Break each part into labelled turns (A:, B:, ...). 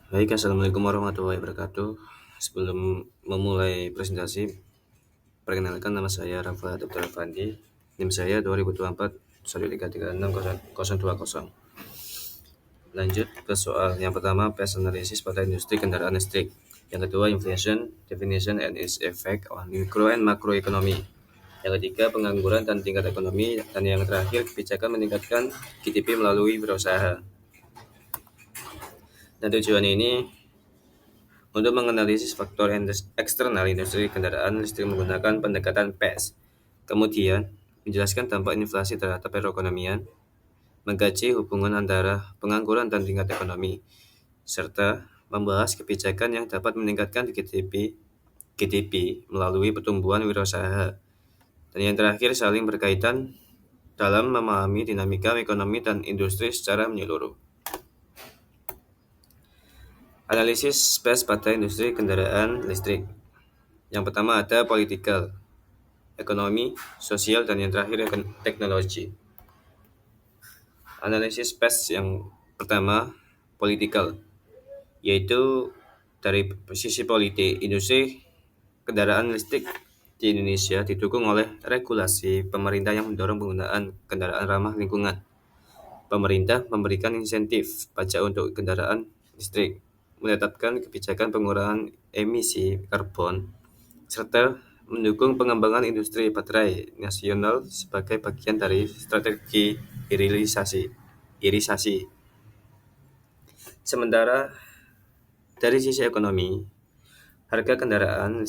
A: Baik, Assalamualaikum warahmatullahi wabarakatuh. Sebelum memulai presentasi, perkenalkan nama saya Rafa Dr. Fandi. NIM saya 2024 1336020. Lanjut ke soal yang pertama, PES analisis pada industri kendaraan listrik. Yang kedua, inflation, definition and its effect on micro and macro economy. Yang ketiga, pengangguran dan tingkat ekonomi. Dan yang terakhir, kebijakan meningkatkan GDP melalui berusaha. Dan tujuan ini untuk menganalisis faktor eksternal industri kendaraan listrik menggunakan pendekatan PES, kemudian menjelaskan dampak inflasi terhadap perekonomian, mengkaji hubungan antara pengangguran dan tingkat ekonomi, serta membahas kebijakan yang dapat meningkatkan GDP melalui pertumbuhan wirausaha. Dan yang terakhir, saling berkaitan dalam memahami dinamika ekonomi dan industri secara menyeluruh. Analisis PES pada industri kendaraan listrik. Yang pertama ada political, ekonomi, sosial, dan yang terakhir teknologi. Analisis PES yang pertama, political, yaitu dari sisi politik, industri kendaraan listrik di Indonesia didukung oleh regulasi pemerintah yang mendorong penggunaan kendaraan ramah lingkungan. Pemerintah memberikan insentif pajak untuk kendaraan listrik, menetapkan kebijakan pengurangan emisi karbon, serta mendukung pengembangan industri baterai nasional sebagai bagian dari strategi hilirisasi. Sementara dari sisi ekonomi, harga kendaraan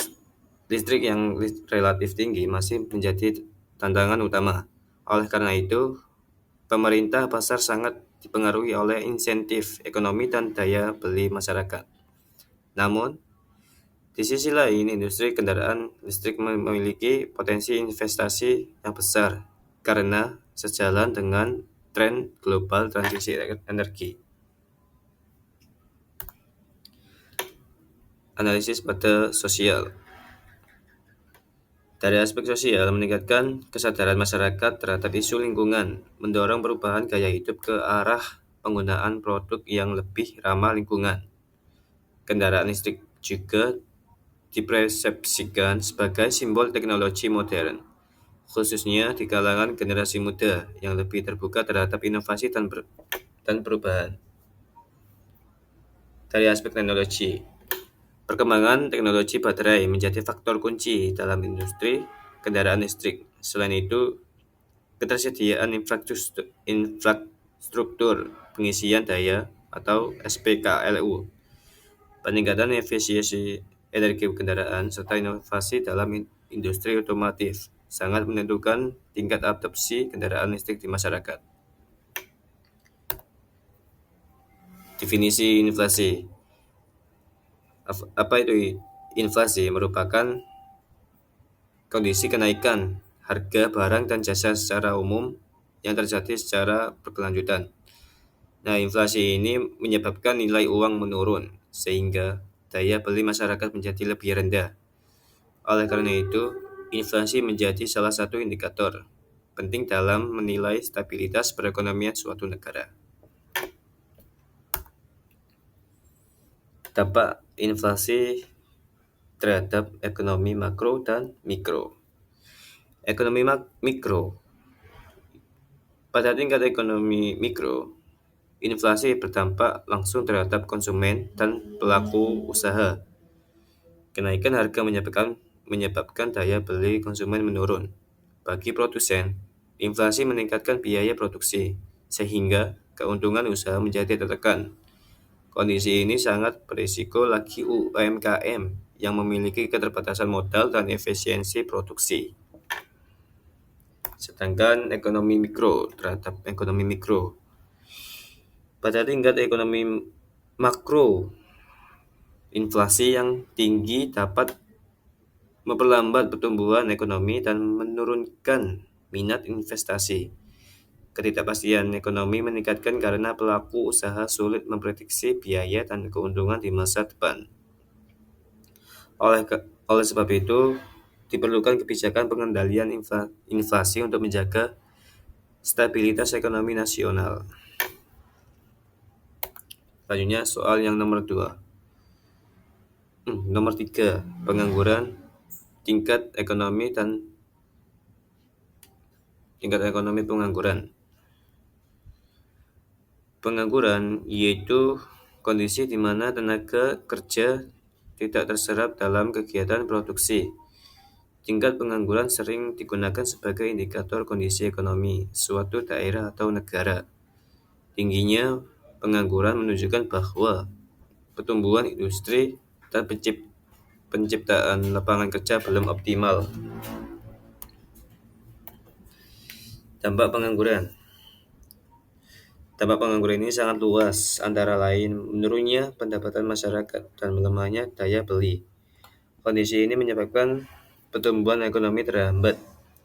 A: listrik yang relatif tinggi masih menjadi tantangan utama. Oleh karena itu, pemerintah pasar sangat dipengaruhi oleh insentif ekonomi dan daya beli masyarakat. Namun, di sisi lain, industri kendaraan listrik memiliki potensi investasi yang besar karena sejalan dengan tren global transisi energi. Analisis pada sosial. Dari aspek sosial, meningkatkan kesadaran masyarakat terhadap isu lingkungan, mendorong perubahan gaya hidup ke arah penggunaan produk yang lebih ramah lingkungan. Kendaraan listrik juga dipersepsikan sebagai simbol teknologi modern, khususnya di kalangan generasi muda yang lebih terbuka terhadap inovasi dan perubahan. Dari aspek teknologi, perkembangan teknologi baterai menjadi faktor kunci dalam industri kendaraan listrik. Selain itu, ketersediaan infrastruktur pengisian daya atau SPKLU, peningkatan efisiensi energi kendaraan, serta inovasi dalam industri otomotif sangat menentukan tingkat adopsi kendaraan listrik di masyarakat. Definisi inflasi. Apa itu inflasi? Merupakan kondisi kenaikan harga barang dan jasa secara umum yang terjadi secara berkelanjutan. Nah, inflasi ini menyebabkan nilai uang menurun, sehingga daya beli masyarakat menjadi lebih rendah. Oleh karena itu, inflasi menjadi salah satu indikator penting dalam menilai stabilitas perekonomian suatu negara. Dampak inflasi terhadap ekonomi makro dan mikro. Ekonomi mikro. Pada tingkat ekonomi mikro, inflasi berdampak langsung terhadap konsumen dan pelaku usaha. Kenaikan harga menyebabkan daya beli konsumen menurun. Bagi produsen, inflasi meningkatkan biaya produksi, sehingga keuntungan usaha menjadi tertekan. Kondisi ini sangat berisiko bagi UMKM yang memiliki keterbatasan modal dan efisiensi produksi. Sedangkan ekonomi mikro terhadap ekonomi mikro. Pada tingkat ekonomi makro, inflasi yang tinggi dapat memperlambat pertumbuhan ekonomi dan menurunkan minat investasi. Ketidakpastian ekonomi meningkatkan karena pelaku usaha sulit memprediksi biaya dan keuntungan di masa depan. Oleh sebab itu, diperlukan kebijakan pengendalian inflasi untuk menjaga stabilitas ekonomi nasional. Selanjutnya soal yang nomor 2. Nomor 3, pengangguran, tingkat ekonomi dan tingkat ekonomi pengangguran. Pengangguran yaitu kondisi di mana tenaga kerja tidak terserap dalam kegiatan produksi. Tingkat pengangguran sering digunakan sebagai indikator kondisi ekonomi suatu daerah atau negara. Tingginya pengangguran menunjukkan bahwa pertumbuhan industri dan penciptaan lapangan kerja belum optimal. Dampak pengangguran. Dampak pengangguran ini sangat luas, antara lain menurunnya pendapatan masyarakat dan melemahnya daya beli. Kondisi ini menyebabkan pertumbuhan ekonomi terhambat.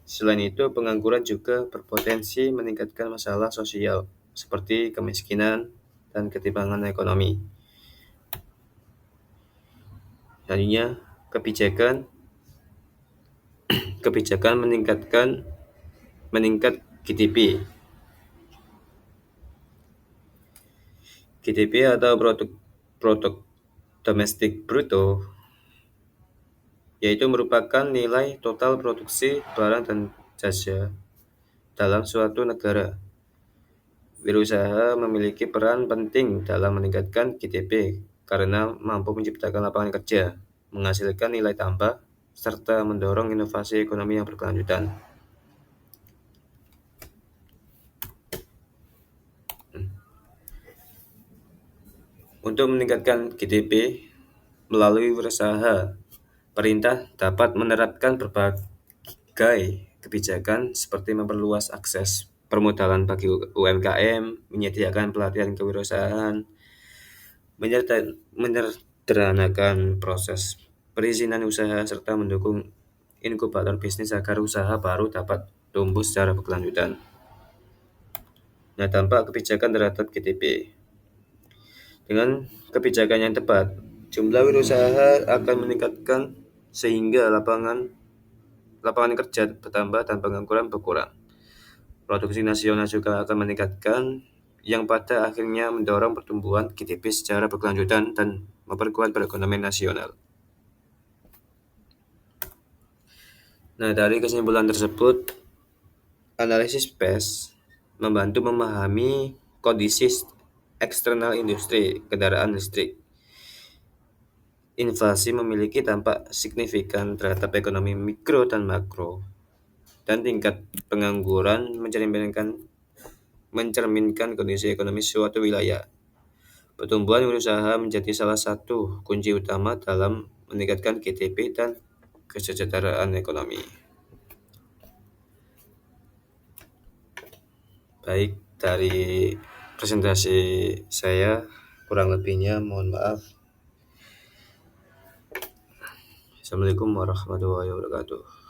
A: Selain itu, pengangguran juga berpotensi meningkatkan masalah sosial seperti kemiskinan dan ketimpangan ekonomi. Selanjutnya, kebijakan meningkat GDP. GDP atau produk domestik bruto yaitu merupakan nilai total produksi barang dan jasa dalam suatu negara. Wirausaha memiliki peran penting dalam meningkatkan GDP karena mampu menciptakan lapangan kerja, menghasilkan nilai tambah, serta mendorong inovasi ekonomi yang berkelanjutan. Untuk meningkatkan GDP melalui wirausaha, pemerintah dapat menerapkan berbagai kebijakan seperti memperluas akses permodalan bagi UMKM, menyediakan pelatihan kewirausahaan, menyederhanakan proses perizinan usaha, serta mendukung inkubator bisnis agar usaha baru dapat tumbuh secara berkelanjutan. Nah, dampak kebijakan terhadap GDP. Dengan kebijakan yang tepat, jumlah wirausaha akan meningkatkan sehingga lapangan kerja bertambah dan pengangguran berkurang. Produksi nasional juga akan meningkatkan, yang pada akhirnya mendorong pertumbuhan GDP secara berkelanjutan dan memperkuat perekonomian nasional. Nah, dari kesimpulan tersebut, analisis PES membantu memahami kondisi eksternal industri kendaraan listrik. Inflasi memiliki dampak signifikan terhadap ekonomi mikro dan makro, dan tingkat pengangguran mencerminkan kondisi ekonomi suatu wilayah. Pertumbuhan wirausaha menjadi salah satu kunci utama dalam meningkatkan GDP dan kesejahteraan ekonomi. Baik, dari presentasi saya, kurang lebihnya mohon maaf. Assalamualaikum warahmatullahi wabarakatuh.